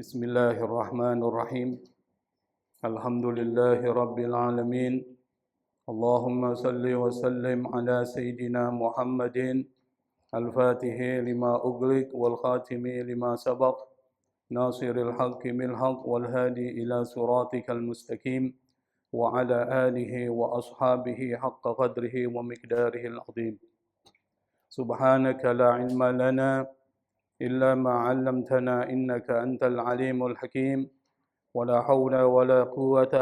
Bismillahirrahmanirrahim. Alhamdulillahi Rabbil Alamin. Allahumma salli wa sallim ala Sayyidina Muhammadin al-Fatihi lima ughliq wal khatimi lima sabaq nasiril haqqi bil haqq wal hadi ila siratikal mustaqim wa ala alihi wa ashabihi haqqa qadrihi wa miqdarihil azim. Subhanaka la ilma lana إلا ما علمتنا إنك أنت العليم الحكيم ولا حول ولا قوة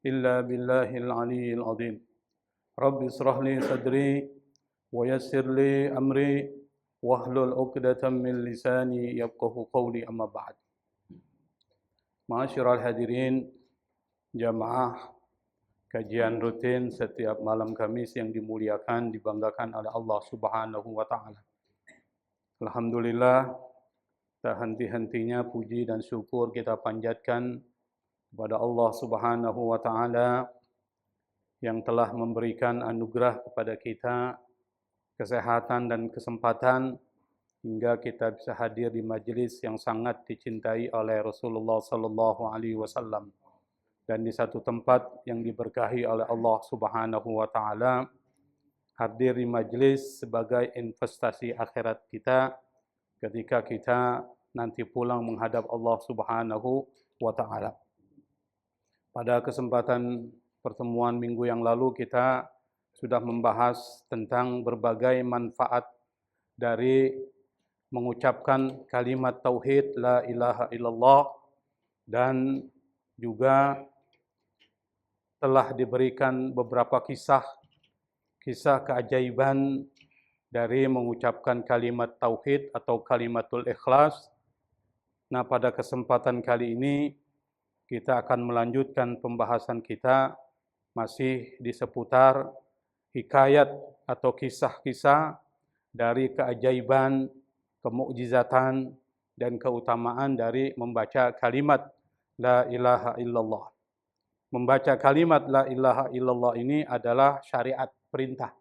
إلا بالله العلي العظيم رب اشرح لي صدري ويسر لي أمري واحلل عقدة من لساني يفقهوا قولي أما بعد. Ma'asyiral hadirin jamaah kajian rutin setiap malam Kamis yang dimuliakan, dibanggakan oleh Allah Subhanahu wa taala. Alhamdulillah, tak henti-hentinya puji dan syukur kita panjatkan kepada Allah Subhanahu wa taala yang telah memberikan anugerah kepada kita kesehatan dan kesempatan hingga kita bisa hadir di majelis yang sangat dicintai oleh Rasulullah sallallahu alaihi wasallam dan di satu tempat yang diberkahi oleh Allah Subhanahu wa taala. Hadir di majelis sebagai investasi akhirat kita ketika kita nanti pulang menghadap Allah Subhanahu wa taala. Pada kesempatan pertemuan minggu yang lalu kita sudah membahas tentang berbagai manfaat dari mengucapkan kalimat tauhid la ilaha illallah, dan juga telah diberikan beberapa kisah keajaiban dari mengucapkan kalimat tauhid atau kalimatul ikhlas. Nah, pada kesempatan kali ini kita akan melanjutkan pembahasan kita masih di seputar hikayat atau kisah-kisah dari keajaiban, kemukjizatan dan keutamaan dari membaca kalimat la ilaha illallah. Membaca kalimat la ilaha illallah ini adalah syariat, perintah.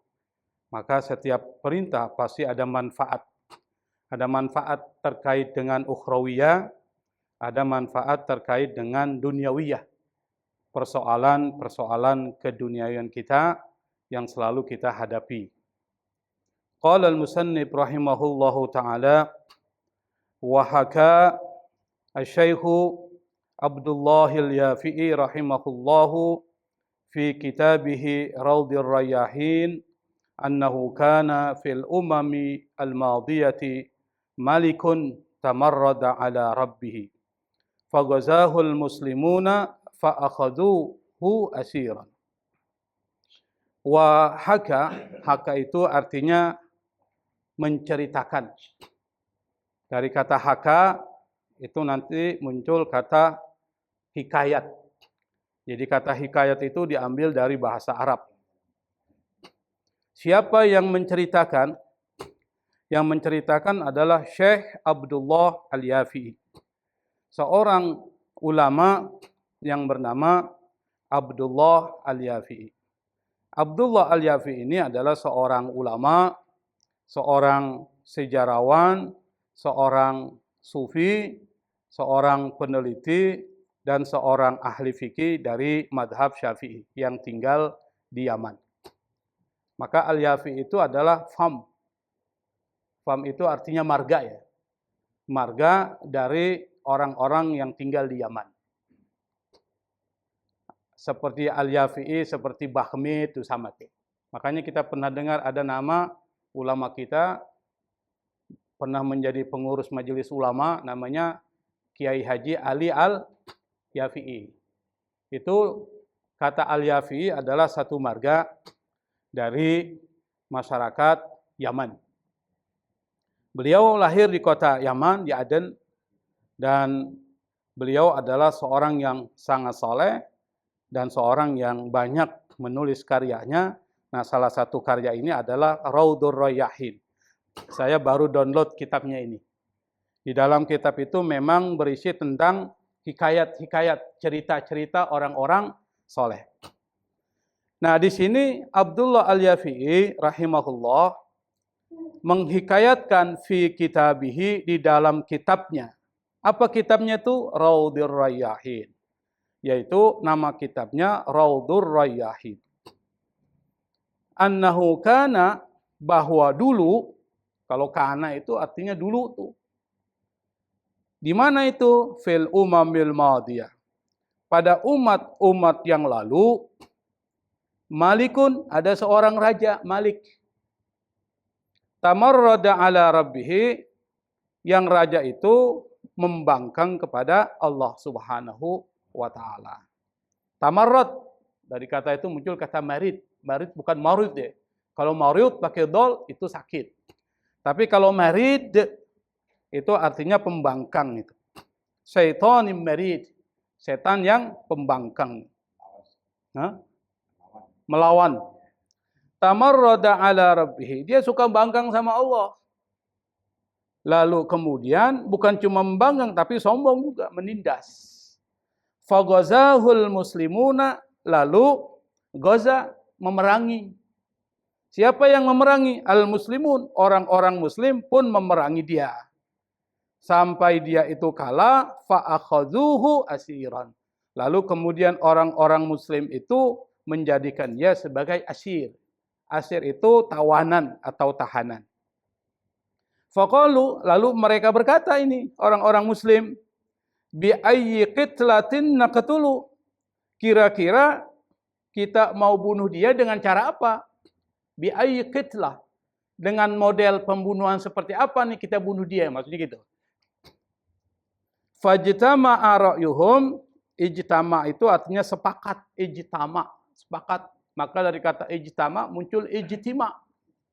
Maka setiap perintah pasti ada manfaat. Ada manfaat terkait dengan ukhrawiyah, ada manfaat terkait dengan dunyawiyah. Persoalan keduniawian kita yang selalu kita hadapi. Qala al-musannif rahimahullahu ta'ala wa haka asy-syaikh Abdullah al-Yafi'i rahimahullahu fi kitabih Raudhir Rayyahin annahu kana fil umami al-madiyati malikun tamarrada ala rabbih faghazahu al-muslimuna fa akhaduhu asiran. Wa haka itu artinya menceritakan. Dari kata haka itu nanti muncul kata hikayat. Jadi kata hikayat itu diambil dari bahasa Arab. Siapa yang menceritakan? Yang menceritakan adalah Syekh Abdullah Al-Yafi'i. Seorang ulama yang bernama Abdullah Al-Yafi'i. Abdullah Al-Yafi'i ini adalah seorang ulama, seorang sejarawan, seorang sufi, seorang peneliti, dan seorang ahli fikih dari madhab Syafi'i yang tinggal di Yaman. Maka Al-Yafi'i itu adalah fam. Fam itu artinya marga ya. Marga dari orang-orang yang tinggal di Yaman. Seperti Al-Yafi'i, seperti Bahmi itu sama. Makanya kita pernah dengar ada nama ulama kita pernah menjadi pengurus majelis ulama, namanya Kiai Haji Ali Al-Yafi'i. Itu kata Al-Yafi'i adalah satu marga dari masyarakat Yaman. Beliau lahir di kota Yaman, di Aden, dan beliau adalah seorang yang sangat soleh dan seorang yang banyak menulis karyanya. Nah, salah satu karya ini adalah Raudhur Rayyahin. Saya baru download kitabnya ini. Di dalam kitab itu memang berisi tentang hikayat-hikayat, cerita-cerita orang-orang soleh. Nah, di sini Abdullah Al-Yafi'i rahimahullah menghikayatkan fi kitabihi di dalam kitabnya. Apa kitabnya itu? Raudhur Rayyahin. Yaitu nama kitabnya Raudhur Rayyahin. Annahu kana, bahwa dulu, kalau kana itu artinya dulu tuh. Di mana itu? Fil umamil madiyah. Pada umat-umat yang lalu, Malikun, ada seorang raja, Malik. Tamarrada ala rabbihi, yang raja itu membangkang kepada Allah Subhanahu wa ta'ala. Tamarrad, dari kata itu muncul kata marid. Marid bukan marid ya. Kalau marid pakai dol itu sakit. Tapi kalau marid itu artinya pembangkang itu. Syaitanim marid, setan yang pembangkang. Hah? Melawan. Tamarrada ala rabbih, dia suka bangkang sama Allah. Lalu kemudian bukan cuma membangkang tapi sombong juga, menindas. Faghazahul muslimuna, lalu Gaza memerangi. Siapa yang memerangi? Al-muslimun, orang-orang muslim pun memerangi dia. Sampai dia itu kalah, fa'akhadhuhu asiran. Lalu kemudian orang-orang muslim itu menjadikan dia sebagai asir. Asir itu tawanan atau tahanan. Faqalu, lalu mereka berkata ini, orang-orang muslim, bi ayyi qitlatin naqtulu. Kira-kira kita mau bunuh dia dengan cara apa? Bi ayyi qitlah. Dengan model pembunuhan seperti apa nih kita bunuh dia? Maksudnya gitu. Fajtama'a ra'yuhum, ijtama itu artinya sepakat, ijtama, sepakat. Maka dari kata ijtama muncul ijtima.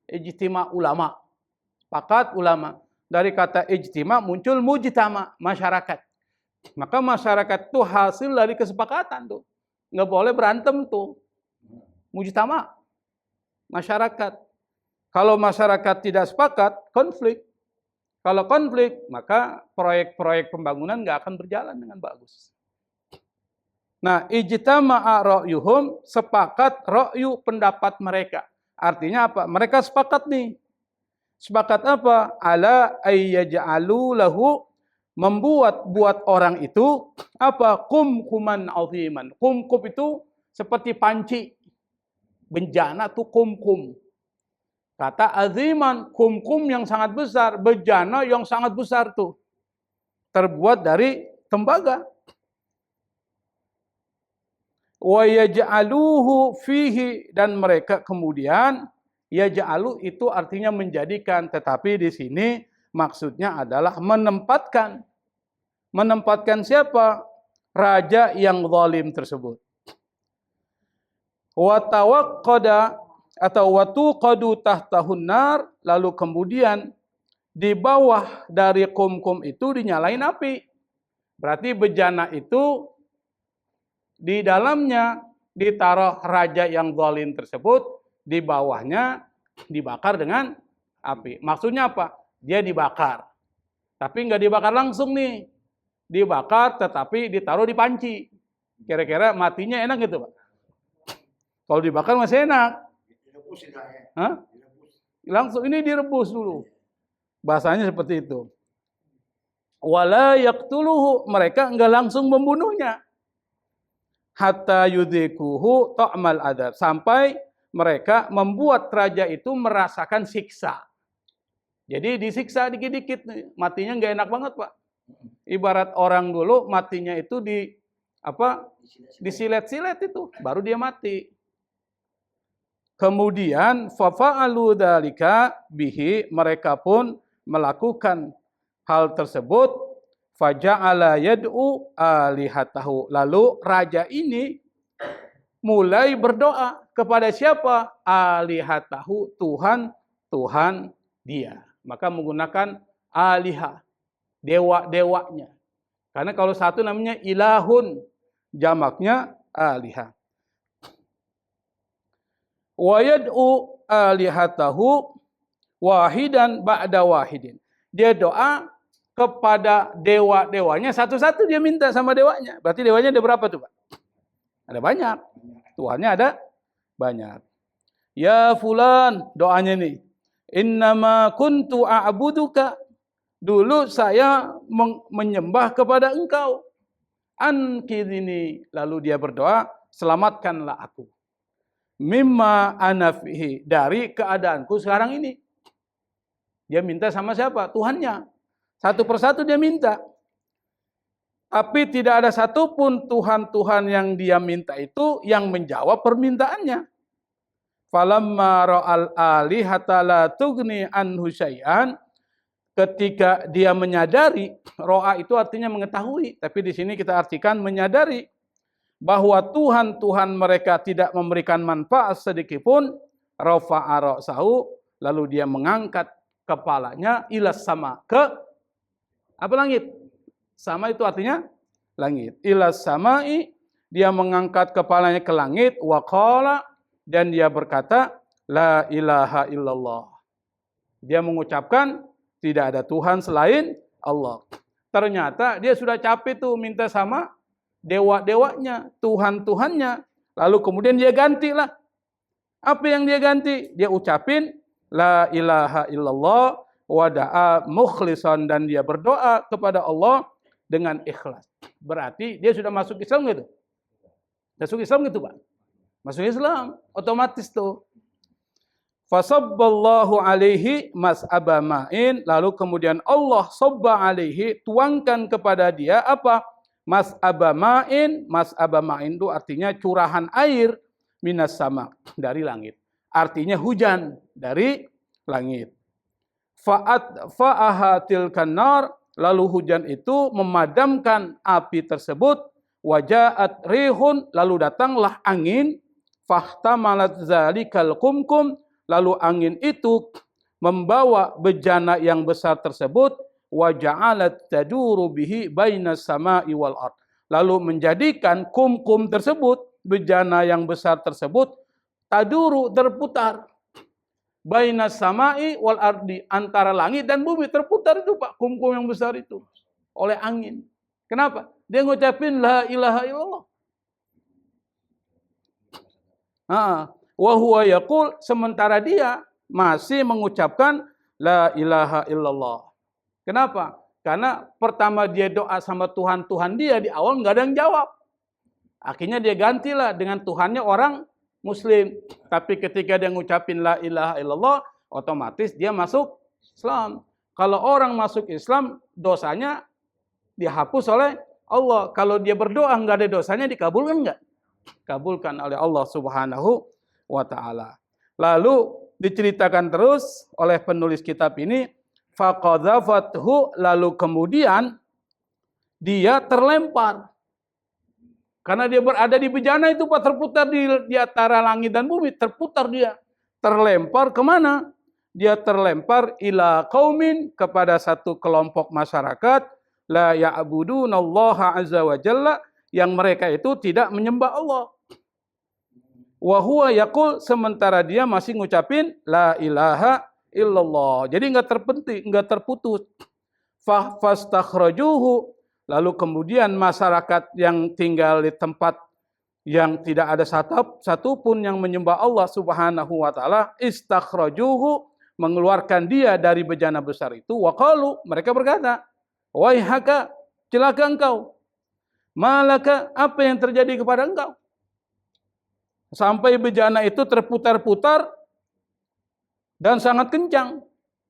Ijtima ulama. Sepakat ulama. Dari kata ijtima muncul mujtama, masyarakat. Maka masyarakat itu hasil dari kesepakatan tuh. Nggak boleh berantem tuh. Mujtama, masyarakat. Kalau masyarakat tidak sepakat, konflik. Kalau konflik, maka proyek-proyek pembangunan nggak akan berjalan dengan bagus. Nah, ijtama'a ra'yuhum, sepakat ra'yu pendapat mereka. Artinya apa? Mereka sepakat nih. Sepakat apa? Ala ayyaj'alu lahu, buat orang itu apa? Kumkuman aziman. Kumkum itu seperti panci. Benjana tuh kumkum. Kata aziman, kumkum yang sangat besar, bejana yang sangat besar tuh. Terbuat dari tembaga. Wa yaj'aluhu fihi, dan mereka kemudian yaj'alu itu artinya menjadikan, tetapi di sini maksudnya adalah menempatkan. Menempatkan siapa? Raja yang zalim tersebut. Wa tawaqqada atau watuqadu tahtahun nar, lalu kemudian di bawah dari kumkum itu dinyalain api. Berarti bejana itu di dalamnya ditaruh raja yang zalim tersebut, di bawahnya dibakar dengan api. Maksudnya apa? Dia dibakar. Tapi nggak dibakar langsung nih. Dibakar tetapi ditaruh di panci. Kira-kira matinya enak gitu, Pak? Kalau dibakar masih enak. Hah? Langsung ini direbus dulu. Bahasanya seperti itu. Wala yaqtuluhu, mereka enggak langsung membunuhnya. Hatta yudhikuhu ta'mal adab, sampai mereka membuat raja itu merasakan siksa. Jadi disiksa dikit-dikit, matinya enggak enak banget, Pak. Ibarat orang dulu matinya itu disilet-silet itu, baru dia mati. Kemudian fafa'alu dzalika bihi, mereka pun melakukan hal tersebut. Faja'ala yad'u alihatahu, lalu raja ini mulai berdoa kepada siapa? Alihatahu, Tuhan dia. Maka menggunakan alihah, dewa-dewanya. Karena kalau satu namanya ilahun, jamaknya alihah. Wa yad'u alihatahu wahidan ba'da wahidin. Dia doa kepada dewa-dewanya satu-satu, dia minta sama dewanya. Berarti dewanya ada berapa tuh, Pak? Ada banyak. Tuhannya ada banyak. Ya fulan, doanya nih. Innama kuntu a'buduka dulu saya menyembah kepada engkau. Anqidhni, lalu dia berdoa, selamatkanlah aku. Mimma ana fihi, dari keadaanku sekarang ini. Dia minta sama siapa? Tuhannya. Satu persatu dia minta. Tapi tidak ada satupun Tuhan-Tuhan yang dia minta itu yang menjawab permintaannya. Falamma ra'al alihata la tughni anhu syai'an, ketika dia menyadari, ro'a itu artinya mengetahui, tapi di sini kita artikan menyadari bahwa Tuhan-Tuhan mereka tidak memberikan manfaat sedikitpun, rafa'a ra'sahu, lalu dia mengangkat kepalanya ilas sama, ke apa, langit. Sama itu artinya langit. Ilas sama'i, dia mengangkat kepalanya ke langit, wa qala, dan dia berkata, la ilaha illallah. Dia mengucapkan tidak ada Tuhan selain Allah. Ternyata dia sudah capek tuh minta sama dewa-dewanya, Tuhan-Tuhannya. Lalu kemudian dia gantilah. Apa yang dia ganti? Dia ucapin la ilaha illallah wa da'a mukhlisan, dan dia berdoa kepada Allah dengan ikhlas. Berarti dia sudah masuk Islam gitu? Masuk Islam gitu, Pak? Masuk Islam, otomatis tuh. Fasabballahu alaihi mas'aba ma'in, lalu kemudian Allah sabba alaihi, tuangkan kepada dia apa? Mas'aba ma'in. Mas'aba ma'in itu artinya curahan air minas sama, dari langit. Artinya hujan dari langit. Fa'ahatil kanar, lalu hujan itu memadamkan api tersebut. Waja'at rihun, lalu datanglah angin. Fahtamalat zalikal kumkum, lalu angin itu membawa bejana yang besar tersebut. Waja'alat taduru bihi bainas sama'i wal ard, lalu menjadikan kumkum tersebut, bejana yang besar tersebut, taduru, terputar, bainas sama'i wal ardi, antara langit dan bumi, terputar itu Pak, kumkum yang besar itu oleh angin. Kenapa? Dia ngucapin la ilaha illallah. Wa huwa yaqul, sementara dia masih mengucapkan la ilaha illallah. Kenapa? Karena pertama dia doa sama Tuhan-Tuhan dia, di awal nggak ada yang jawab. Akhirnya dia gantilah dengan Tuhannya orang Muslim. Tapi ketika dia ngucapin la ilaha illallah, otomatis dia masuk Islam. Kalau orang masuk Islam, dosanya dihapus oleh Allah. Kalau dia berdoa nggak ada dosanya, dikabulkan nggak? Kabulkan oleh Allah Subhanahu wa ta'ala. Lalu diceritakan terus oleh penulis kitab ini, faqadhafathu, lalu kemudian dia terlempar. Karena dia berada di bejana itu Pak, terputar di antara langit dan bumi, terputar dia. Terlempar kemana? Dia terlempar ila qaumin, kepada satu kelompok masyarakat, la ya'budunallaha azza wa jalla, yang mereka itu tidak menyembah Allah. Wa huwa yaqul, sementara dia masih ngucapin la ilaha illallah. Jadi enggak terputus. Fastakhrajuhu, lalu kemudian masyarakat yang tinggal di tempat yang tidak ada satupun yang menyembah Allah Subhanahu wa taala, istakhrajuhu, mengeluarkan dia dari bejana besar itu. Wa qalu, mereka berkata, waihaka, celaka engkau. Malaka, apa yang terjadi kepada engkau? Sampai bejana itu terputar-putar dan sangat kencang.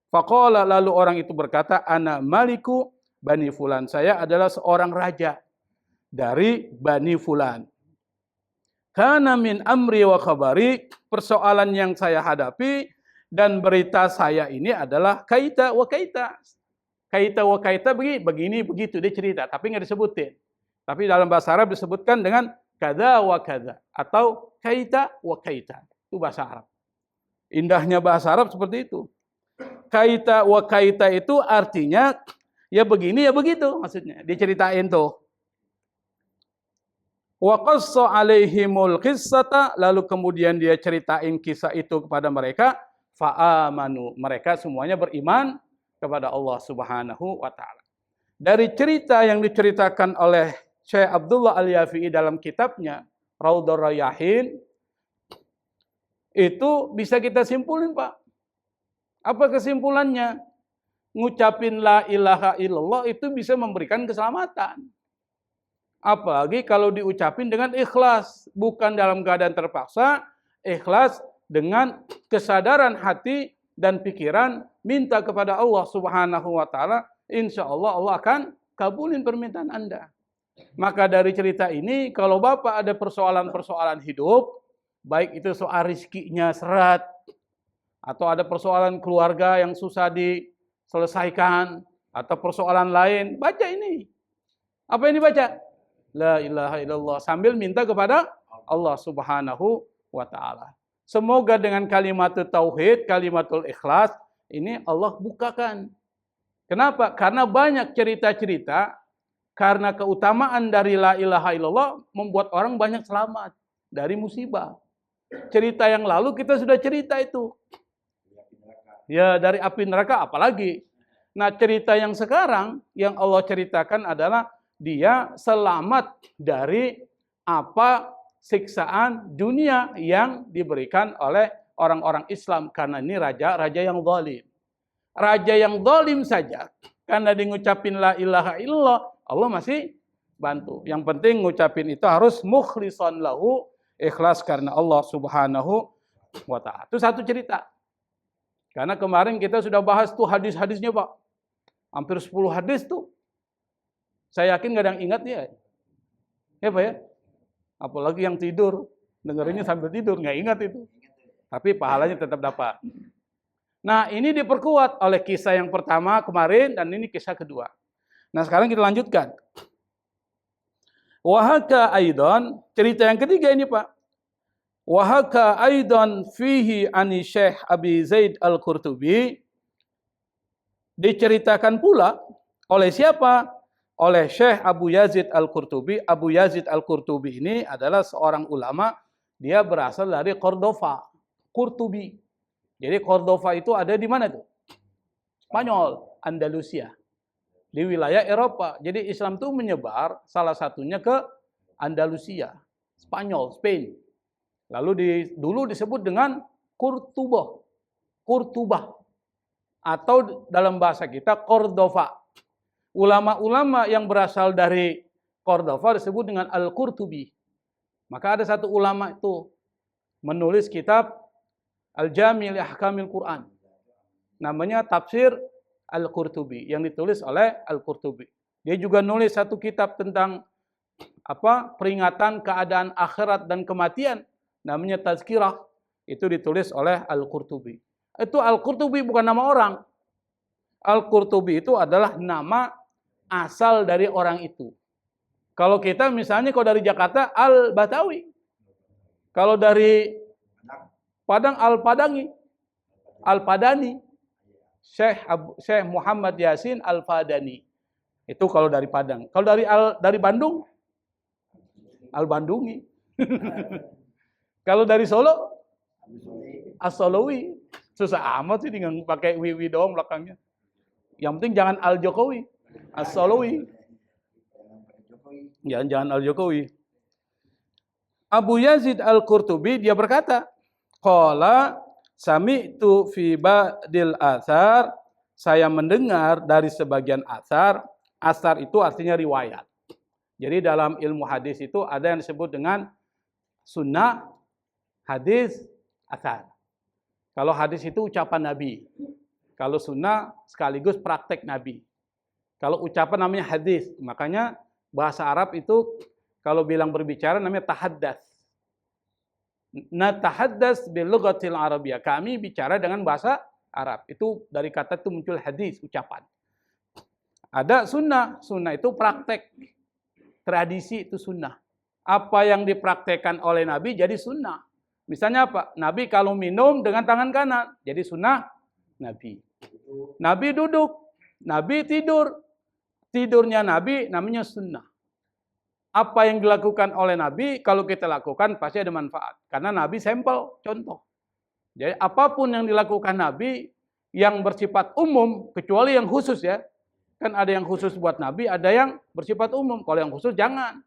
Faqala, lalu orang itu berkata, ana maliku Bani Fulan, saya adalah seorang raja dari Bani Fulan. Kana min amri wa khabari, persoalan yang saya hadapi dan berita saya ini adalah kaita wa kaita. Kaita wa kaita, begini begitu dia cerita, tapi nggak disebutin. Tapi dalam bahasa Arab disebutkan dengan kada wa kada atau kaita wa kaita. Itu bahasa Arab. Indahnya bahasa Arab seperti itu. Kaita wa kaita itu artinya ya begini ya begitu, maksudnya diceritain tuh. Wa qassa alaihimul qissata, lalu kemudian dia ceritain kisah itu kepada mereka, fa amanu, mereka semuanya beriman kepada Allah Subhanahu wa taala. Dari cerita yang diceritakan oleh Syekh Abdullah Al-Yafi'i dalam kitabnya Raudhur Rayyahin, itu bisa kita simpulin Pak. Apa kesimpulannya? ngucapin la ilaha illallah itu bisa memberikan keselamatan. Apalagi kalau diucapin dengan ikhlas, bukan dalam keadaan terpaksa, ikhlas dengan kesadaran hati dan pikiran, minta kepada Allah Subhanahu wa taala, insya Allah Allah akan kabulin permintaan Anda. Maka dari cerita ini, kalau Bapak ada persoalan-persoalan hidup, baik itu soal rizkinya seret, atau ada persoalan keluarga yang susah diselesaikan, atau persoalan lain, baca ini. Apa yang dibaca? La ilaha illallah. Sambil minta kepada Allah Subhanahu wa ta'ala. Semoga dengan kalimatul tauhid, kalimatul ikhlas, ini Allah bukakan. Kenapa? Karena banyak cerita-cerita, karena keutamaan dari la ilaha illallah, membuat orang banyak selamat dari musibah. Cerita yang lalu kita sudah cerita itu. Ya, dari api neraka apalagi. Nah, cerita yang sekarang, yang Allah ceritakan adalah dia selamat dari apa siksaan dunia yang diberikan oleh orang-orang Islam. Karena ini raja yang zalim. Raja yang zalim saja, karena di ngucapin la ilaha illallah, Allah masih bantu. Yang penting ngucapin itu harus mukhlishan lahu, ikhlas karena Allah Subhanahu wa ta'ala. Itu satu cerita. Karena kemarin kita sudah bahas tuh hadis-hadisnya, Pak. Hampir 10 hadis tuh. Saya yakin nggak ada yang ingat ya. Ya Pak ya? Apalagi yang tidur. Dengerinnya sambil tidur, nggak ingat itu. Tapi pahalanya tetap dapat. Nah, ini diperkuat oleh kisah yang pertama kemarin, dan ini kisah kedua. Nah, sekarang kita lanjutkan. Wahaka aidan, cerita yang ketiga ini Pak. Wahaka aidan fihi ani Syekh Abi Zaid Al-Qurtubi. Diceritakan pula oleh siapa? Oleh Syekh Abu Yazid Al-Qurtubi. Abu Yazid Al-Qurtubi ini adalah seorang ulama, dia berasal dari Cordova, Qurtubi. Jadi Cordova itu ada di mana tuh? Spanyol, Andalusia. Di wilayah Eropa. Jadi Islam itu menyebar salah satunya ke Andalusia, Spanyol, Spain. Lalu dulu disebut dengan Kurtuba. Atau dalam bahasa kita Cordova. Ulama-ulama yang berasal dari Cordova disebut dengan Al-Qurtubi. Maka ada satu ulama itu menulis kitab Al-Jami' li Ahkamil Quran. Namanya Tafsir Al-Qurtubi yang ditulis oleh Al-Qurtubi. Dia juga nulis satu kitab tentang peringatan keadaan akhirat dan kematian. Namanya Tazkirah. Itu ditulis oleh Al-Qurtubi. Itu Al-Qurtubi bukan nama orang. Al-Qurtubi itu adalah nama asal dari orang itu. Kalau kita misalnya kalau dari Jakarta Al-Batawi. Kalau dari Padang Al-Padangi. Al-Padani. Syekh Muhammad Yasin Al-Fadani. Itu kalau dari Padang. Kalau dari Bandung Al-Bandungi. Kalau dari Solo As-Solowi. Susah amat sih dengan pakai wiwi doang belakangnya. Yang penting jangan Al-Jokowi. As-Solowi. Jangan Al-Jokowi. Abu Yazid Al-Qurtubi dia berkata, qala sami'tu fi ba'dil athar, saya mendengar dari sebagian athar. Athar itu artinya riwayat. Jadi dalam ilmu hadis itu ada yang disebut dengan sunnah, hadis, athar. Kalau hadis itu ucapan Nabi. Kalau sunnah sekaligus praktek Nabi. Kalau ucapan namanya hadis. Makanya bahasa Arab itu kalau bilang berbicara namanya tahaddas. Natahaddas bil lughatil arabiyyah. Kami bicara dengan bahasa Arab. Itu dari kata itu muncul hadis, ucapan. Ada sunnah. Sunnah itu praktek. Tradisi itu sunnah. Apa yang dipraktekkan oleh Nabi jadi sunnah. Misalnya apa? Nabi kalau minum dengan tangan kanan. Jadi sunnah Nabi. Nabi duduk. Nabi tidur. Tidurnya Nabi namanya sunnah. Apa yang dilakukan oleh Nabi, kalau kita lakukan pasti ada manfaat. Karena Nabi sampel, contoh. Jadi apapun yang dilakukan Nabi yang bersifat umum, kecuali yang khusus ya. Kan ada yang khusus buat Nabi, ada yang bersifat umum. Kalau yang khusus jangan.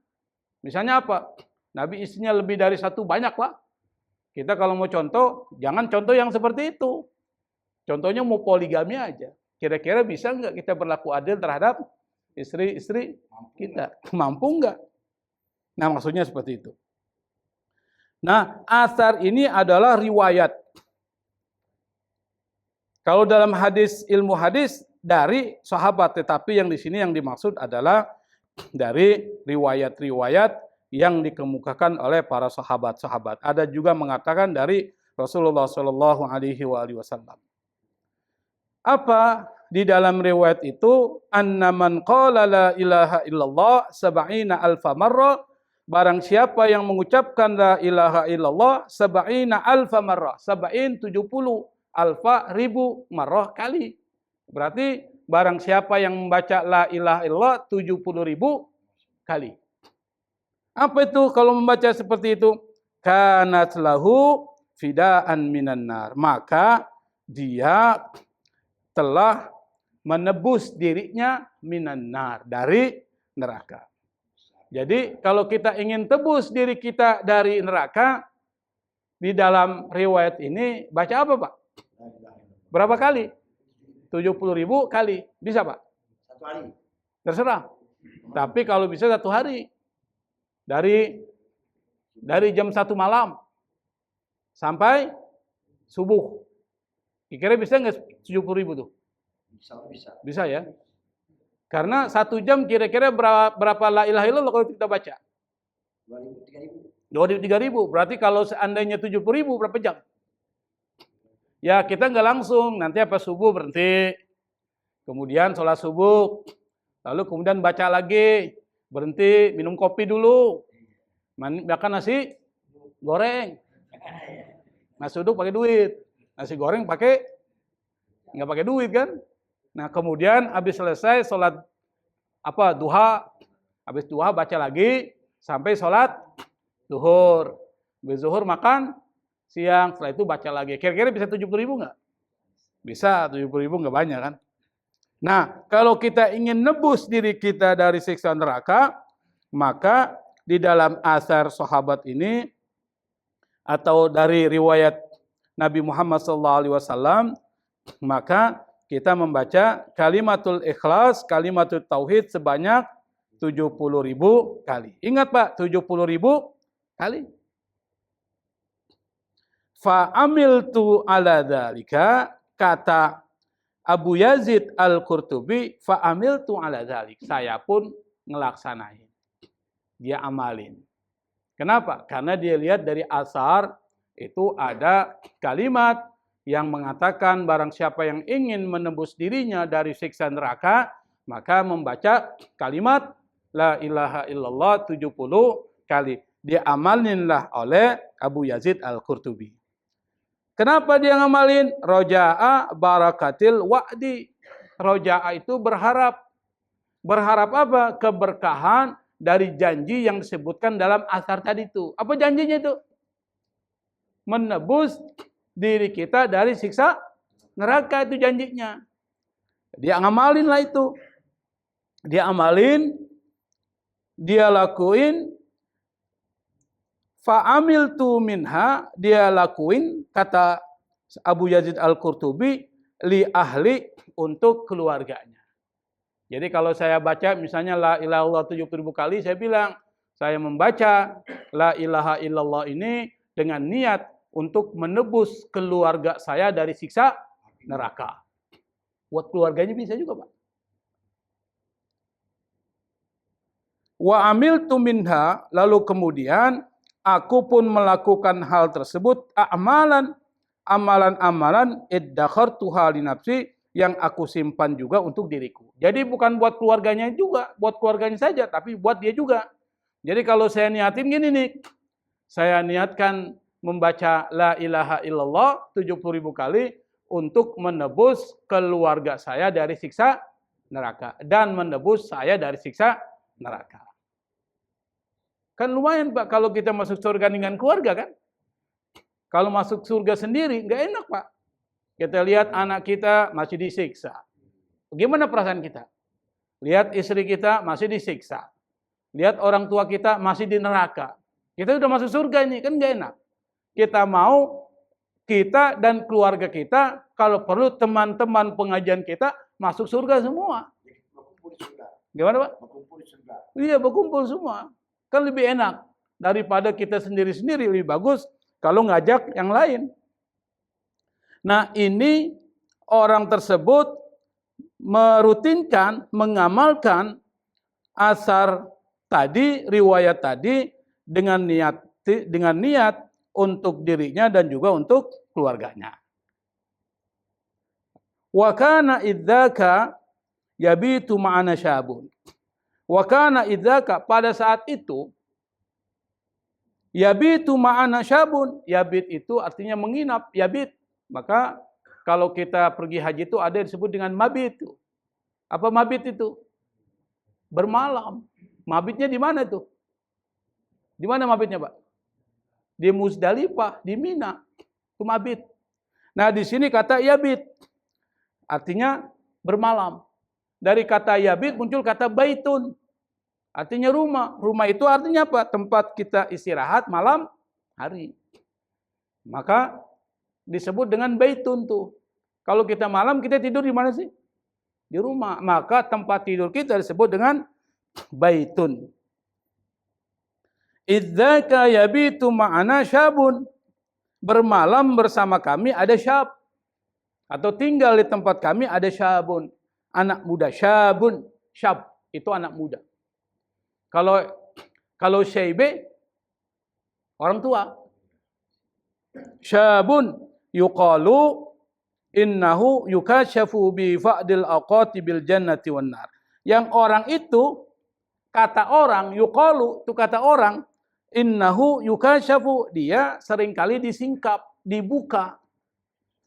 Misalnya apa? Nabi istrinya lebih dari satu, banyak lah. Kita kalau mau contoh, jangan contoh yang seperti itu. Contohnya mau poligami aja. Kira-kira bisa nggak kita berlaku adil terhadap istri-istri kita? Mampu nggak? Nah, maksudnya seperti itu. Nah, asar ini adalah riwayat. Kalau dalam hadis, ilmu hadis dari sahabat, tetapi yang di sini yang dimaksud adalah dari riwayat-riwayat yang dikemukakan oleh para sahabat-sahabat. Ada juga mengatakan dari Rasulullah Shallallahu Alaihi Wasallam. Apa di dalam riwayat itu? Anna man qala la ilaha illallah sab'ina alfa marrah. Barang siapa yang mengucapkan la ilaha illallah sab'ina alfa marrah. Sab'in 70 alfa ribu marrah kali. Berarti barang siapa yang membaca la ilaha illallah 70 ribu kali. Apa itu kalau membaca seperti itu? Kanat lahu fidaan minan nar. Maka dia telah menebus dirinya minan nar, dari neraka. Jadi kalau kita ingin tebus diri kita dari neraka, di dalam riwayat ini baca apa, Pak? Berapa kali? 70 ribu kali. Bisa, Pak? 1 hari. Terserah. Tapi kalau bisa 1 hari. Dari jam 1 malam sampai subuh. Kira-kira bisa nggak 70 ribu tuh? Bisa. Bisa ya? Karena 1 jam kira-kira berapa la ilaha illallah kalau kita baca? 2.000, 3.000. 2.000, 3.000. Berarti kalau seandainya 70 ribu berapa jam? Ya kita nggak langsung. Nanti apa subuh berhenti. Kemudian sholat subuh. Lalu kemudian baca lagi. Berhenti, minum kopi dulu. Makan nasi goreng. Nasi uduk pakai duit. Nasi goreng nggak pakai duit kan? Nah kemudian habis selesai sholat duha, habis duha baca lagi sampai sholat zuhur. Habis zuhur makan siang, setelah itu baca lagi. Kira-kira bisa 70 ribu nggak? Bisa, 70 ribu nggak banyak kan? Nah kalau kita ingin nebus diri kita dari siksa neraka, maka di dalam asar sahabat ini atau dari riwayat Nabi Muhammad SAW, maka kita membaca kalimatul ikhlas, kalimatul tauhid sebanyak 70 ribu kali. Ingat Pak, 70 ribu kali. Fa'amiltu ala dzalika, kata Abu Yazid Al-Qurtubi, fa'amiltu ala dzalik. Saya pun ngelaksanain. Dia amalin. Kenapa? Karena dia lihat dari asar itu ada kalimat yang mengatakan barang siapa yang ingin menembus dirinya dari siksa neraka, maka membaca kalimat la ilaha illallah 70 kali. Diamalinlah oleh Abu Yazid Al-Qurtubi. Kenapa dia ngamalin? Roja'a barakatil wa'di. Roja'a itu berharap. Berharap apa? Keberkahan dari janji yang disebutkan dalam asar tadi itu. Apa janjinya itu? Menebus diri kita dari siksa neraka, itu janjinya. Dia ngamalin lah itu. Dia amalin, dia lakuin, fa'amiltu minha, dia lakuin, kata Abu Yazid Al-Qurtubi, li ahli, untuk keluarganya. Jadi kalau saya baca misalnya la ilaha illallah 70 ribu kali, saya bilang, saya membaca la ilaha illallah ini dengan niat untuk menebus keluarga saya dari siksa neraka. Buat keluarganya bisa juga, Pak. Wa amiltu minha, lalu kemudian aku pun melakukan hal tersebut, amalan-amalan iddakhartuha li nafsi, yang aku simpan juga untuk diriku. Jadi bukan buat keluarganya juga, buat keluarganya saja, tapi buat dia juga. Jadi kalau saya niatin gini nih, saya niatkan membaca la ilaha illallah 70 ribu kali untuk menebus keluarga saya dari siksa neraka dan menebus saya dari siksa neraka. Kan lumayan Pak kalau kita masuk surga dengan keluarga kan? Kalau masuk surga sendiri nggak enak Pak. Kita lihat anak kita masih disiksa. Bagaimana perasaan kita? Lihat istri kita masih disiksa. Lihat orang tua kita masih di neraka. Kita udah masuk surga ini, kan nggak enak. Kita mau kita dan keluarga kita, kalau perlu teman-teman pengajian kita, masuk surga semua. Jadi berkumpul di surga. Gimana Pak? Berkumpul di surga. Iya, berkumpul semua. Kan lebih enak daripada kita sendiri-sendiri, lebih bagus kalau ngajak yang lain. Nah, ini orang tersebut merutinkan, mengamalkan asar tadi, riwayat tadi dengan niat untuk dirinya dan juga untuk keluarganya. Wa kana idzaka yabitu ma'ana syabun. Wa kana idzaka, pada saat itu yabitu ma'ana syabun. Yabit itu artinya menginap, yabit. Maka kalau kita pergi haji itu ada yang disebut dengan mabit. Apa mabit itu? Bermalam. Mabitnya di mana itu? Di mana mabitnya, Pak? Di Muzdalifah, di Mina. Itu mabit. Nah, di sini kata yabit. Artinya bermalam. Dari kata yabit muncul kata baitun. Artinya rumah. Rumah itu artinya apa? Tempat kita istirahat malam hari. Maka disebut dengan baitun tuh. Kalau kita malam, kita tidur di mana sih? Di rumah. Maka tempat tidur kita disebut dengan baitun. Idzaka yabitu ma'ana syabun. Bermalam bersama kami ada syab. Atau tinggal di tempat kami ada syabun. Anak muda. Syabun. Syab. Itu anak muda. Kalau syaibe, orang tua. Syabun yuqalu innahu yukashafu bi fa'dil aqati bil jannati wan nar. Yang orang itu, kata orang, yuqalu, itu kata orang, innahu yukashafu, dia seringkali disingkap, dibuka.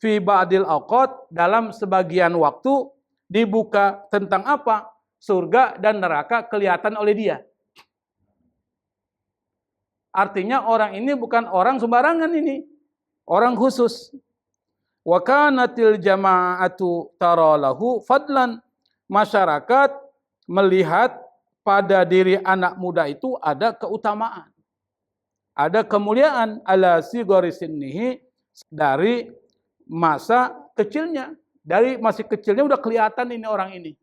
Fi ba'dil aqat, dalam sebagian waktu dibuka tentang apa? Surga dan neraka kelihatan oleh dia. Artinya orang ini bukan orang sembarangan ini. Orang khusus. Wa kanatil jama'atu taralahu fadlan. Masyarakat melihat pada diri anak muda itu ada keutamaan. Ada kemuliaan ala sigari sinnihi, dari masa kecilnya. Dari masih kecilnya udah kelihatan ini orang ini.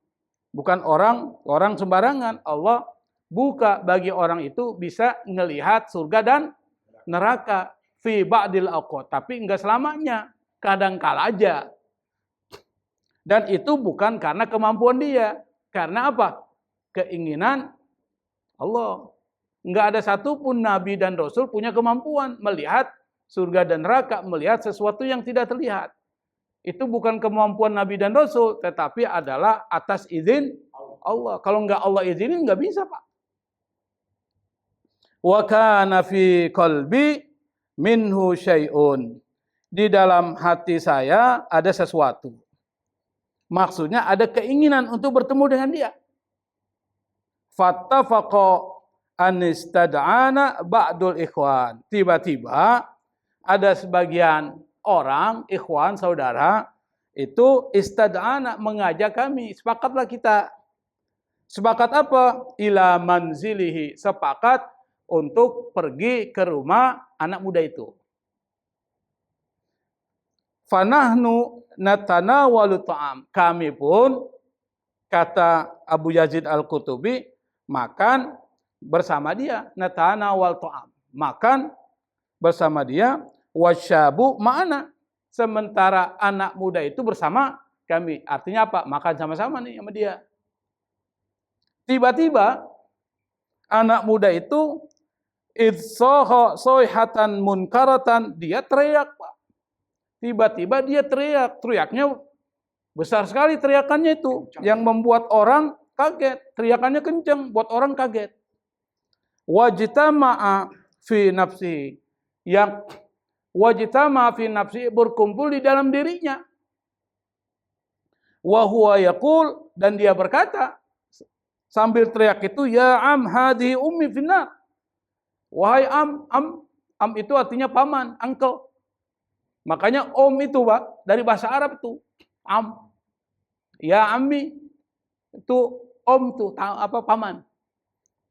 Bukan orang sembarangan. Allah buka bagi orang itu bisa ngelihat surga dan neraka fi ba'dil aqat, tapi enggak selamanya, kadang kala aja. Dan itu bukan karena kemampuan dia, karena apa? Keinginan Allah. Enggak ada satupun nabi dan rasul punya kemampuan melihat surga dan neraka, melihat sesuatu yang tidak terlihat. Itu bukan kemampuan nabi dan rasul, tetapi adalah atas izin Allah. Kalau enggak Allah izinin, enggak bisa, Pak. Wa kana fi qalbi minhu syai'un. Di dalam hati saya ada sesuatu. Maksudnya ada keinginan untuk bertemu dengan dia. Fattafaqa anistad'ana ba'dul ikhwan. Tiba-tiba ada sebagian orang, ikhwan, saudara, itu istad'ana, mengajak kami. Sepakatlah kita. Sepakat apa? Ila manzilihi. Sepakat untuk pergi ke rumah anak muda itu. Fanahnu natanawalu ta'am. Kami pun, kata Abu Yazid Al-Qutubi, makan bersama dia. Natanawal ta'am. Makan bersama dia. Wasyabu ma'ana. Sementara anak muda itu bersama kami. Artinya apa? Makan sama-sama nih sama dia. Tiba-tiba anak muda itu idsoho soihatan munkaratan, dia teriak, Pak. Tiba-tiba dia teriak, teriaknya besar sekali teriakannya itu, yang membuat orang kaget. Teriakannya kencang, buat orang kaget. Wajtama'a fi nafsi, yang wajtama'a fi nafsi, berkumpul di dalam dirinya. Wa huwa yaqul, dan dia berkata sambil teriak itu, ya am hadhi ummi finnar. Wahai am itu artinya paman, uncle. Makanya om itu, Pak, dari bahasa Arab itu am. Ya ammi itu om tuh, apa, paman.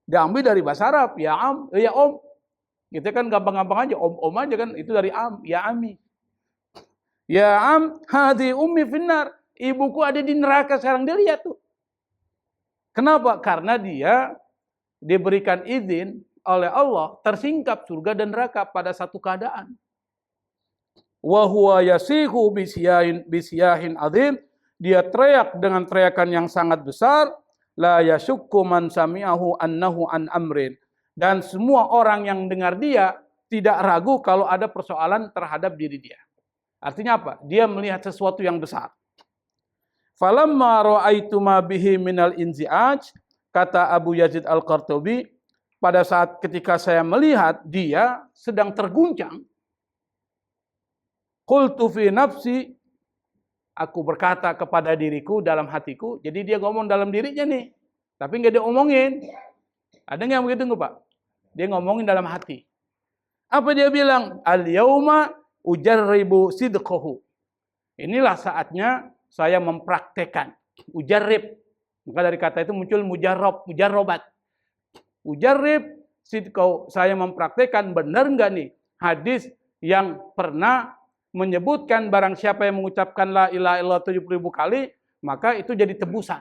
Diambil dari bahasa Arab, ya am, ya om. Kita kan gampang-gampang aja, om aja kan, itu dari am, ya ammi. Ya am, hadi ummi finnar. Ibuku ada di neraka sekarang, dia lihat tuh. Kenapa? Karena dia diberikan izin oleh Allah tersingkap surga dan neraka pada satu keadaan. Wa huwa yasihu bisyahin adzim, dia teriak dengan teriakan yang sangat besar, la yashukku man sami'ahu annahu an amrin, dan semua orang yang dengar dia tidak ragu kalau ada persoalan terhadap diri dia. Artinya apa? Dia melihat sesuatu yang besar. Falamma ra'aitu ma bihi minal inzi'aj, kata Abu Yazid Al-Qartubi, pada saat ketika saya melihat dia sedang terguncang, qultu fi nafsi, aku berkata kepada diriku dalam hatiku. Jadi dia ngomong dalam dirinya nih, tapi nggak dia omongin. Ada nggak yang begitu nggak Pak? Dia ngomongin dalam hati. Apa dia bilang? Al-yauma ujarribu sidqahu. Inilah saatnya saya mempraktekkan. Ujarrib. Maka dari kata itu muncul mujarrobat. Ujarrib sidqahu. Saya mempraktekkan, benar nggak nih hadis yang pernah menyebutkan barang siapa yang mengucapkan la ilaha illallah 70.000 kali, maka itu jadi tebusan.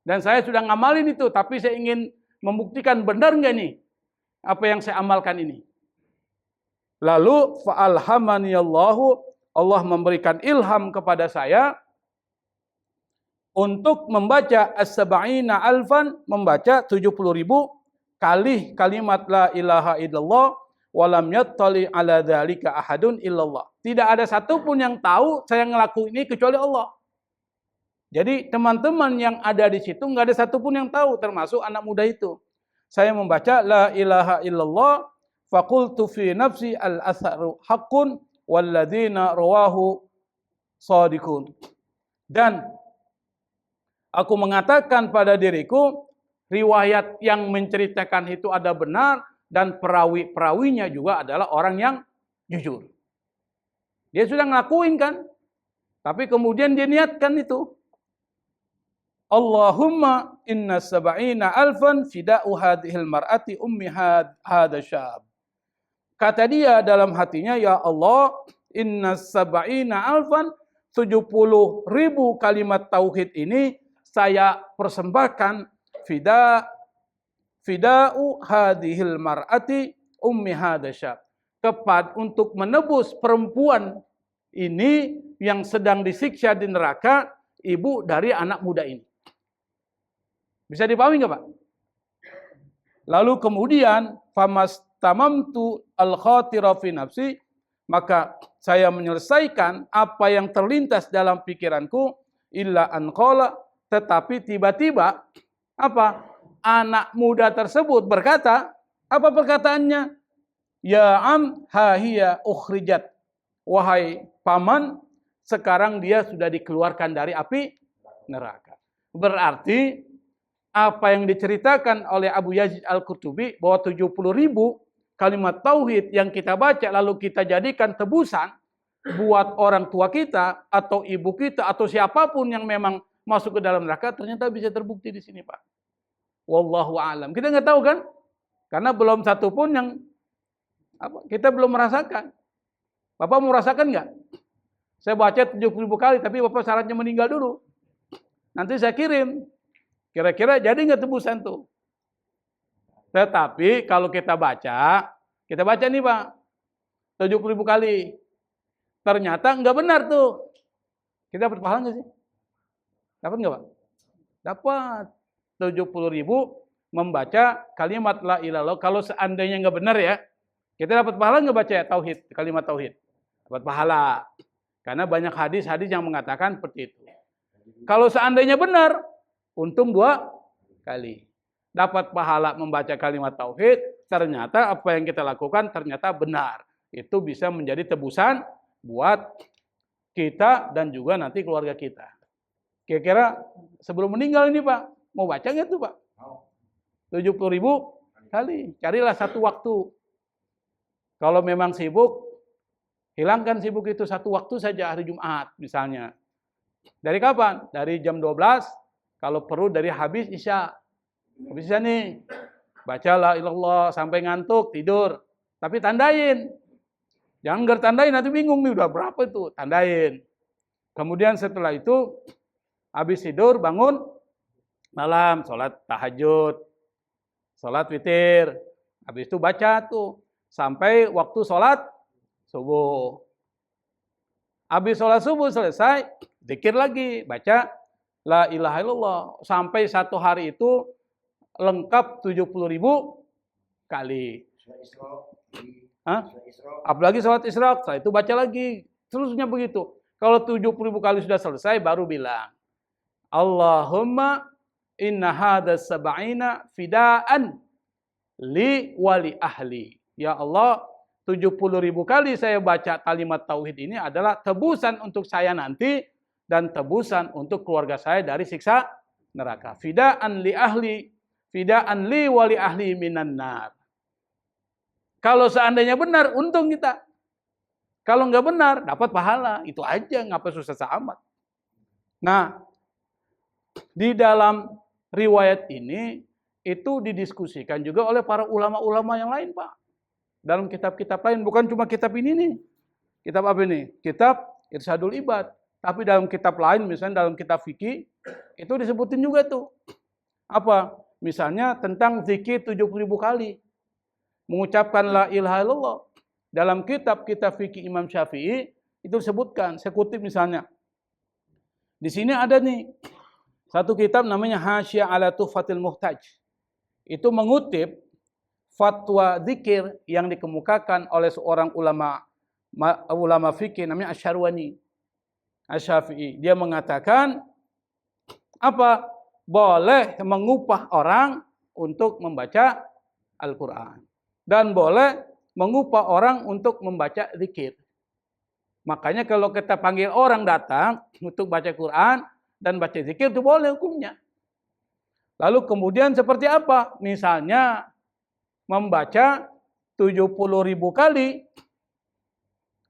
Dan saya sudah ngamalin itu, tapi saya ingin membuktikan benar nggak nih apa yang saya amalkan ini. Lalu fa'alhamaniyallahu, Allah memberikan ilham kepada saya untuk membaca as-sab'ina alfan, membaca 70.000 kali kalimat la ilaha illallah, walam yattali ala dzalika ahadun illallah. Tidak ada satupun yang tahu saya ngelakuin ini kecuali Allah. Jadi teman-teman yang ada di situ nggak ada satupun yang tahu, termasuk anak muda itu. Saya membaca la ilaha illallah, faqultu fi nafsi al-atharu haqqun walladzina rawahu shadiqun. Dan aku mengatakan pada diriku, riwayat yang menceritakan itu ada benar, dan perawi-perawinya juga adalah orang yang jujur. Dia sudah ngelakuin kan, tapi kemudian dia niatkan itu. Allahumma inna sab'ina alfan fida'u hadhil mar'ati ummi hadha syab. Kata dia dalam hatinya, ya Allah, inna sab'ina alfan, 70.000 kalimat tauhid ini saya persembahkan fida'u hadhil mar'ati ummi hadha syab, untuk menebus perempuan ini yang sedang disiksa di neraka, ibu dari anak muda ini. Bisa dipahami nggak Pak? Lalu kemudian famastamamtu al-khatira fi nafsi, maka saya menyelesaikan apa yang terlintas dalam pikiranku, illa an qala, tetapi tiba-tiba apa? Anak muda tersebut berkata, apa perkataannya? Ya am hahiya ukhrijat. Wahai paman, sekarang dia sudah dikeluarkan dari api neraka. Berarti apa yang diceritakan oleh Abu Yazid Al-Qurtubi, bahwa 70.000 kalimat tauhid yang kita baca lalu kita jadikan tebusan buat orang tua kita atau ibu kita atau siapapun yang memang masuk ke dalam neraka, ternyata bisa terbukti di sini Pak. Wallahu a'lam. Kita nggak tahu kan? Karena belum satu pun yang kita belum merasakan. Bapak mau merasakan nggak? Saya baca 70.000 kali, tapi Bapak syaratnya meninggal dulu. Nanti saya kirim. Kira-kira jadi nggak tebusan tuh? Tetapi kalau kita baca nih Pak, 70.000 kali. Ternyata nggak benar tuh. Kita dapat pahala nggak sih? Dapat nggak Pak? Dapat. 70.000 membaca kalimat la ilaha illallah. Kalau seandainya nggak benar ya, kita dapat pahala nggak baca tauhid, kalimat tauhid? Dapat pahala. Karena banyak hadis-hadis yang mengatakan seperti itu. Kalau seandainya benar, untung 2 kali. Dapat pahala membaca kalimat tauhid, ternyata apa yang kita lakukan ternyata benar. Itu bisa menjadi tebusan buat kita dan juga nanti keluarga kita. Kira-kira sebelum meninggal ini Pak, mau baca nggak tuh Pak? 70.000 kali. Carilah satu waktu. Kalau memang sibuk, hilangkan sibuk itu satu waktu saja, hari Jumat misalnya. Dari kapan? Dari jam 12, kalau perlu dari habis Isya. Habis Isya nih, baca la ilallah sampai ngantuk, tidur. Tapi tandain. Jangan nggak tandain, nanti bingung nih udah berapa itu. Tandain. Kemudian setelah itu, habis tidur, bangun malam, sholat tahajud, sholat witir. Habis itu baca tuh, sampai waktu sholat subuh. Habis sholat subuh selesai, zikir lagi, baca la ilaha illallah. Sampai satu hari itu lengkap 70.000 kali. Apalagi sholat Isra, setelah itu baca lagi. Terusnya begitu. Kalau 70.000 kali sudah selesai, baru bilang, Allahumma inna hadas sab'ina fida'an li wali ahli. Ya Allah, 70.000 kali saya baca kalimat tauhid ini adalah tebusan untuk saya nanti dan tebusan untuk keluarga saya dari siksa neraka. Fida'an li ahli, fida'an li wali ahli minan nar. Kalau seandainya benar, untung kita. Kalau nggak benar, dapat pahala. Itu aja, ngapa susah amat. Nah, di dalam riwayat ini, itu didiskusikan juga oleh para ulama-ulama yang lain, Pak. Dalam kitab-kitab lain, bukan cuma kitab ini nih. Kitab apa ini? Kitab Irsyadul Ibad. Tapi dalam kitab lain, misalnya dalam kitab fikih, itu disebutin juga tuh. Apa? Misalnya tentang zikir 70.000 kali. Mengucapkan la ilaha illallah. Dalam kitab-kitab fikih Imam Syafi'i, itu disebutkan. Saya kutip misalnya. Di sini ada nih, satu kitab namanya Hasyiah ala Tuhfatil Muhtaj. Itu mengutip fatwa zikir yang dikemukakan oleh seorang ulama fikih namanya Asy-Syarwani, Asy-Syafi'i. Dia mengatakan apa? Boleh mengupah orang untuk membaca Al-Qur'an dan boleh mengupah orang untuk membaca zikir. Makanya kalau kita panggil orang datang untuk baca Quran dan baca zikir itu boleh hukumnya. Lalu kemudian seperti apa? Misalnya membaca 70.000 kali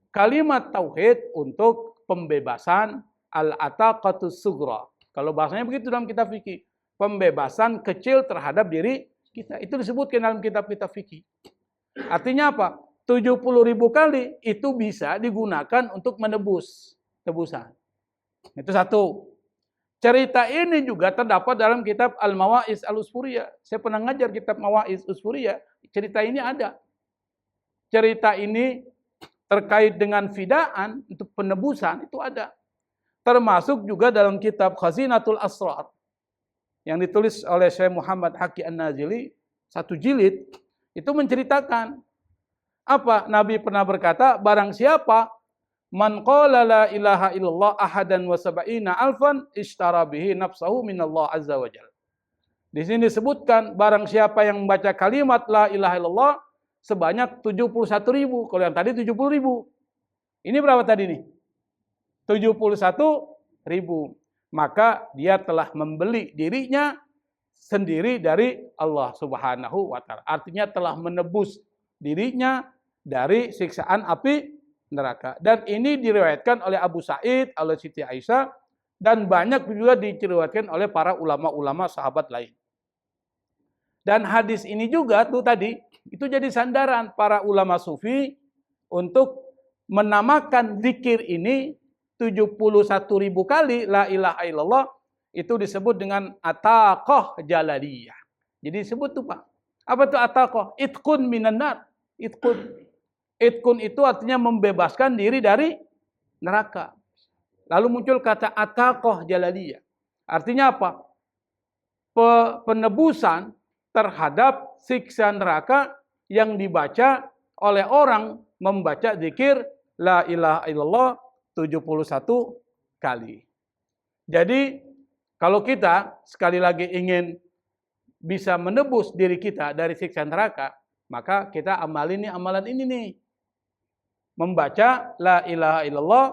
kalimat tauhid untuk pembebasan al-ataqatus sughra. Kalau bahasanya begitu dalam kitab fikih, pembebasan kecil terhadap diri kita. Itu disebutkan dalam kitab-kitab fikih. Artinya apa? 70.000 kali itu bisa digunakan untuk menebus tebusan. Itu satu. Cerita ini juga terdapat dalam kitab Al-Mawa'iz Al-Usfuriyah. Saya pernah ngajar kitab Mawa'iz Usfuriyah. Cerita ini ada. Cerita ini terkait dengan fidaan untuk penebusan itu ada. Termasuk juga dalam kitab Khazinatul Asrar yang ditulis oleh Syekh Muhammad Haqi An-Nazili, 1 jilid, itu menceritakan apa? Nabi pernah berkata, barang siapa man qala la ilaha illallah ahadan wa sab'ina alfan ishtara bihi nafsahu minallah azza wa jalla. Di sini disebutkan barang siapa yang membaca kalimat la ilaha illallah sebanyak 71.000. Kalau yang tadi 70.000. Ini berapa tadi nih? 71.000. Maka dia telah membeli dirinya sendiri dari Allah Subhanahu wa taala. Artinya telah menebus dirinya dari siksaan api neraka. Dan ini diriwayatkan oleh Abu Sa'id, oleh Siti Aisyah, dan banyak juga diriwayatkan oleh para ulama-ulama sahabat lain. Dan hadis ini juga tuh tadi, itu jadi sandaran para ulama sufi untuk menamakan zikir ini 71.000 kali la ilaha illallah, itu disebut dengan ataqah jalaliyah. Jadi disebut tuh Pak. Apa tuh ataqah? Itqun minan nar. Itqun. Itqun itu artinya membebaskan diri dari neraka. Lalu muncul kata ataqah jalaliyah. Artinya apa? Penebusan terhadap siksa neraka yang dibaca oleh orang membaca zikir la ilaha illallah 71 kali. Jadi kalau kita sekali lagi ingin bisa menebus diri kita dari siksa neraka, maka kita amalin nih amalan ini nih. Membaca la ilaha illallah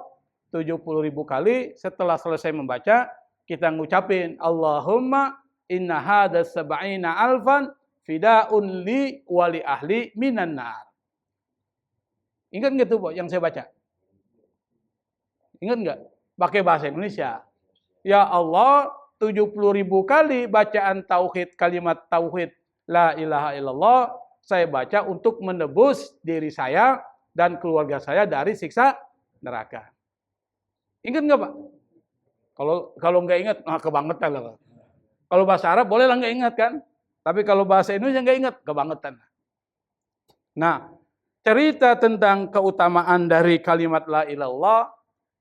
70.000 kali, setelah selesai membaca, kita ngucapin Allahumma inna hadas sab'ina alfan fida'un li wali ahli minan nar. Ingat nggak tuh yang saya baca? Ingat nggak? Pakai bahasa Indonesia. Ya Allah, 70.000 kali bacaan tauhid, kalimat tauhid la ilaha illallah saya baca untuk menebus diri saya dan keluarga saya dari siksa neraka. Ingat nggak Pak? Kalau nggak ingat, kebangetan lah. Kalau bahasa Arab boleh lah nggak ingat kan? Tapi kalau bahasa Indonesia nggak ingat, kebangetan. Nah, cerita tentang keutamaan dari kalimat la ilallah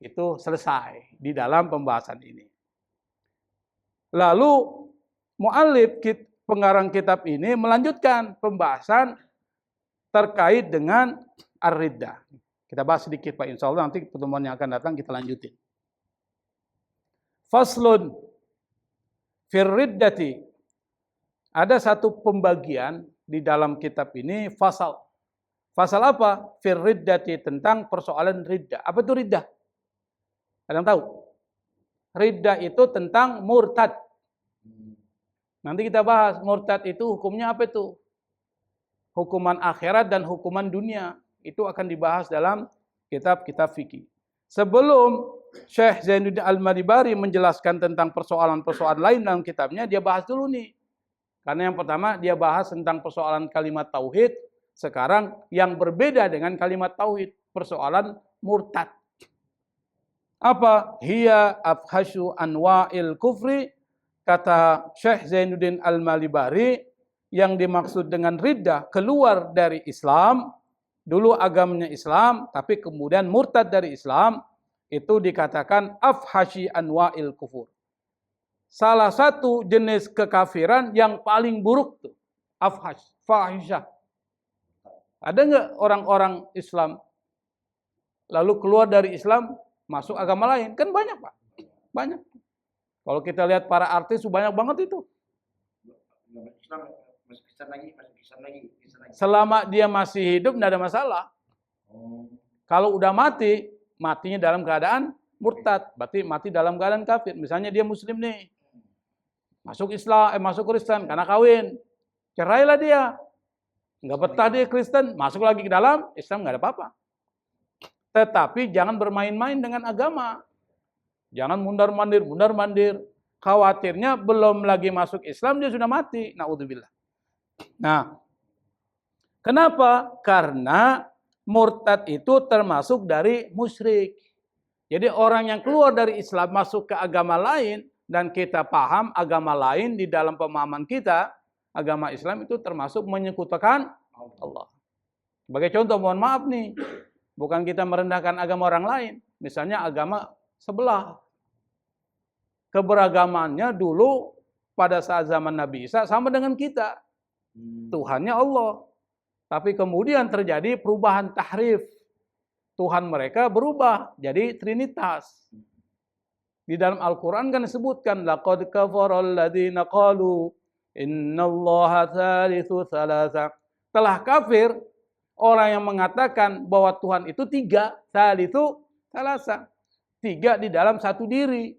itu selesai di dalam pembahasan ini. Lalu mu'allif pengarang kitab ini melanjutkan pembahasan terkait dengan ar-riddah. Kita bahas sedikit Pak, insya Allah nanti pertemuan yang akan datang kita lanjutin. Faslun fir riddati. Ada satu pembagian di dalam kitab ini fasal. Fasal apa? Fir riddati, tentang persoalan riddah. Apa itu riddah? Ada yang tahu? Riddah itu tentang murtad. Nanti kita bahas murtad itu hukumnya apa itu? Hukuman akhirat dan hukuman dunia. Itu akan dibahas dalam kitab-kitab fikih. Sebelum Syekh Zainuddin Al-Malibari menjelaskan tentang persoalan-persoalan lain dalam kitabnya, dia bahas dulu nih. Karena yang pertama dia bahas tentang persoalan kalimat tauhid, sekarang yang berbeda dengan kalimat tauhid, persoalan murtad. Apa? Hiya afhasyu anwa'il kufri, kata Syekh Zainuddin Al-Malibari, yang dimaksud dengan riddah, keluar dari Islam, dulu agamanya Islam, tapi kemudian murtad dari Islam, itu dikatakan afhashi anwa'il kufur. Salah satu jenis kekafiran yang paling buruk tuh, afhash, fahisyah. Ada nggak orang-orang Islam lalu keluar dari Islam masuk agama lain? Kan banyak Pak, banyak. Kalau kita lihat para artis banyak banget itu. Selama dia masih hidup tidak ada masalah. Kalau udah mati, matinya dalam keadaan murtad, berarti mati dalam keadaan kafir. Misalnya dia muslim nih, masuk Islam, masuk Kristen karena kawin, cerailah dia. Nggak betah dia Kristen, masuk lagi ke dalam Islam, nggak ada apa-apa. Tetapi jangan bermain-main dengan agama. Jangan mundar-mandir. Khawatirnya belum lagi masuk Islam dia sudah mati. Na'udzubillah. Nah, kenapa? Karena murtad itu termasuk dari musyrik. Jadi orang yang keluar dari Islam masuk ke agama lain, dan kita paham agama lain di dalam pemahaman kita, agama Islam itu termasuk menyekutukan Allah. Sebagai contoh, mohon maaf nih, bukan kita merendahkan agama orang lain. Misalnya agama sebelah. Keberagamannya dulu pada saat zaman Nabi Isa sama dengan kita. Tuhannya Allah. Tapi kemudian terjadi perubahan tahrif. Tuhan mereka berubah jadi Trinitas. Di dalam Al-Quran kan disebutkan, laqad kafaral ladzina qalu innallaha tsalitsu tsalatsa. Telah kafir orang yang mengatakan bahwa Tuhan itu tiga, tsalitsu tsalatsa. Tiga di dalam satu diri.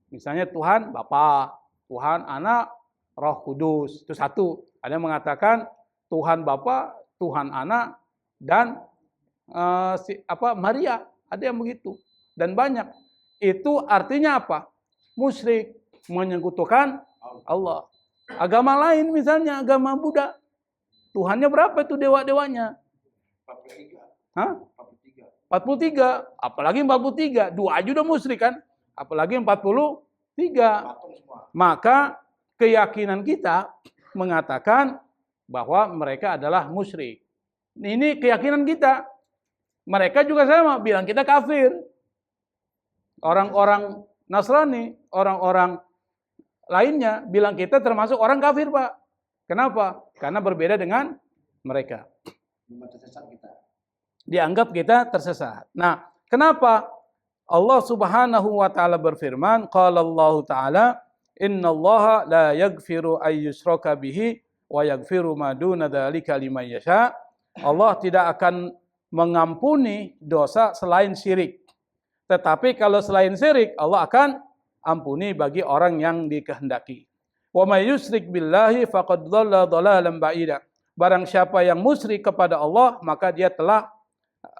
Misalnya Tuhan Bapa, Tuhan Anak, Roh Kudus. Itu satu. Ada yang mengatakan Tuhan Bapa, Tuhan Anak, dan Maria. Ada yang begitu. Dan banyak. Itu artinya apa? Musyrik, menyekutukan Allah. Agama lain misalnya agama Buddha. Tuhannya berapa itu dewa-dewanya? 43. Hah? 43. Apalagi 43. Dua aja udah musyrik kan? Apalagi 43. Maka keyakinan kita mengatakan bahwa mereka adalah musyrik. Ini keyakinan kita. Mereka juga sama bilang kita kafir. Orang-orang Nasrani, orang-orang lainnya bilang kita termasuk orang kafir, Pak. Kenapa? Karena berbeda dengan mereka. Dianggap kita tersesat. Nah, kenapa? Allah Subhanahu wa taala berfirman, qala Allah taala, innallaha la yaghfiru ay yushraka bihi wa yaghfiru ma duna dzalika liman yasha. Allah tidak akan mengampuni dosa selain syirik. Tetapi kalau selain syirik, Allah akan ampuni bagi orang yang dikehendaki. Wa may yusyrik billahi faqad dhalla dhalalan ba'ida. Barang siapa yang musyrik kepada Allah, maka dia telah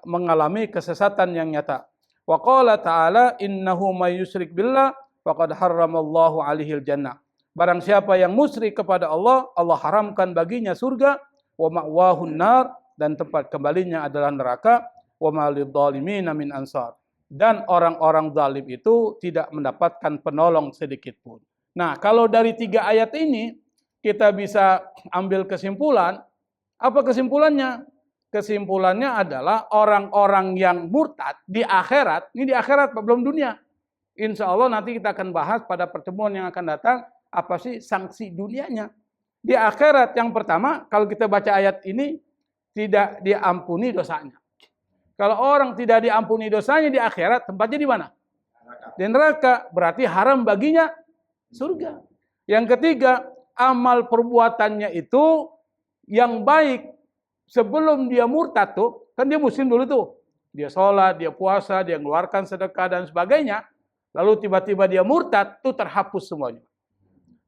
mengalami kesesatan yang nyata. Wa qala ta'ala innahu may yusyrik billah faqad harramallahu 'alaihil jannah. Barang siapa yang musyrik kepada Allah, Allah haramkan baginya surga, wa ma'wahun nar, dan tempat kembalinya adalah neraka, wa ma lidh-dhalimina min ansar. dan orang-orang zalim itu tidak mendapatkan penolong sedikit pun. Nah, kalau dari 3 ayat ini kita bisa ambil kesimpulan. Apa kesimpulannya? Kesimpulannya adalah orang-orang yang murtad di akhirat, ini di akhirat belum dunia. Insya Allah nanti kita akan bahas pada pertemuan yang akan datang, apa sih sanksi dunianya. Di akhirat yang pertama, kalau kita baca ayat ini, tidak diampuni dosanya. Kalau orang tidak diampuni dosanya di akhirat, tempatnya di mana? Di neraka, berarti haram baginya surga. Yang ketiga, amal perbuatannya itu yang baik sebelum dia murtad tuh, kan dia muslim dulu tuh. Dia sholat, dia puasa, dia mengeluarkan sedekah dan sebagainya. Lalu tiba-tiba dia murtad, tuh terhapus semuanya.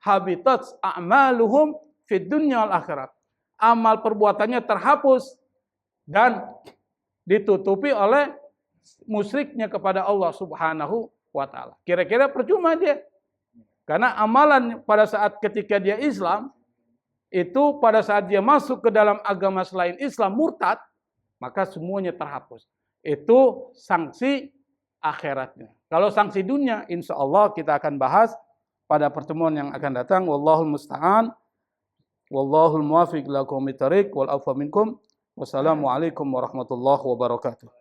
Habitat a'maluhum fid dunya wal akhirat. Amal perbuatannya terhapus dan ditutupi oleh musyriknya kepada Allah Subhanahu wa taala. Kira-kira percuma dia. Karena amalan pada saat ketika dia Islam, itu pada saat dia masuk ke dalam agama selain Islam, murtad, maka semuanya terhapus. Itu sanksi akhiratnya. Kalau sanksi dunia, insya Allah kita akan bahas pada pertemuan yang akan datang. Wallahul musta'an. Wallahul muwafiq ila aqwamit thariq wal afwa minkum. Wassalamualaikum warahmatullahi wabarakatuh.